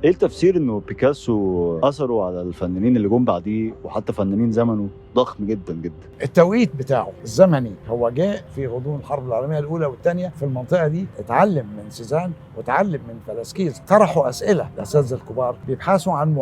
ايه التفسير انه بيكاسو اثره على الفنانين اللي جم بعديه وحتى فنانين زمنه ضخم جدا جدا؟ التوقيت بتاعه الزمني، هو جاء في غضون الحرب العالميه الاولى والثانيه في المنطقه دي، اتعلم من سيزان وتعلم من فلاسكيز، طرحوا اسئله الاساتذه الكبار بيبحثوا عن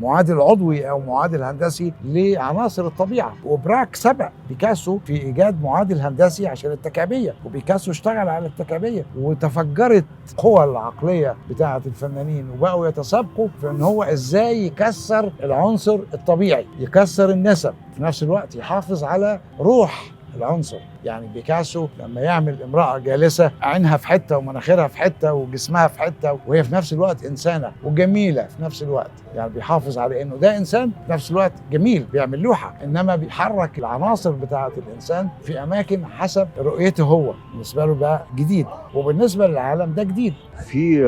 معادل عضوي او معادل هندسي لعناصر الطبيعه، وبراك سبق بيكاسو في ايجاد معادل هندسي عشان التكعيبيه، وبيكاسو اشتغل على التكعيبيه وتفجرت قوى العقليه بتاعه الفنانين وبقوا يتسابقوا في ان هو ازاي يكسر العنصر الطبيعي، يكسر النسب، في نفس الوقت يحافظ على روح العنصر. يعني بيكاسو لما يعمل امرأة جالسة عينها في حتة ومناخيرها في حتة وجسمها في حتة وهي في نفس الوقت إنسانة وجميلة في نفس الوقت، يعني بيحافظ على إنه ده إنسان في نفس الوقت جميل، بيعمل لوحة إنما بيحرك العناصر بتاعة الإنسان في أماكن حسب رؤيته هو، بالنسبة له ده جديد وبالنسبة للعالم ده جديد. في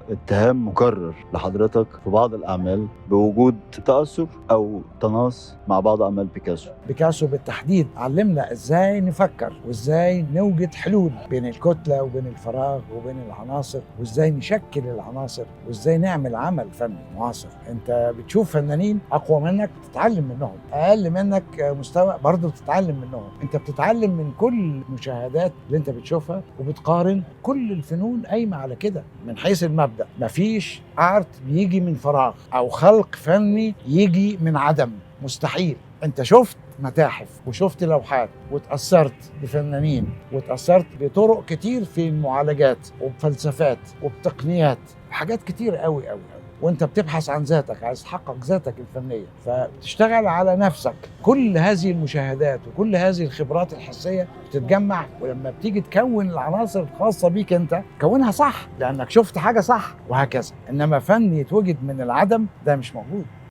اتهام مكرر لحضرتك في بعض الأعمال بوجود تأثر أو تناص مع بعض أعمال بيكاسو. بيكاسو بالتحديد علمنا إزاي نفكر وإزاي نوجد حلول بين الكتلة وبين الفراغ وبين العناصر، وإزاي نشكل العناصر، وإزاي نعمل عمل فني معاصر. أنت بتشوف فنانين أقوى منك تتعلم منهم، أقل منك مستوى برضه بتتعلم منهم. أنت بتتعلم من كل المشاهدات اللي أنت بتشوفها وبتقارن. كل الفنون قايمة على كده من حيث المبدأ، مفيش ارت بيجي من فراغ او خلق فني يجي من عدم، مستحيل. انت شفت متاحف وشفت لوحات وتأثرت بفنانين وتأثرت بطرق كتير في المعالجات وبفلسفات وبتقنيات وحاجات كتير قوي قوي قوي، وانت بتبحث عن ذاتك، عايز تحقق ذاتك الفنية، فبتشتغل على نفسك. كل هذه المشاهدات وكل هذه الخبرات الحسية بتتجمع، ولما بتيجي تكون العناصر الخاصة بيك انت كونها صح لانك شفت حاجة صح، وهكذا. انما فن يتوجد من العدم ده مش موجود.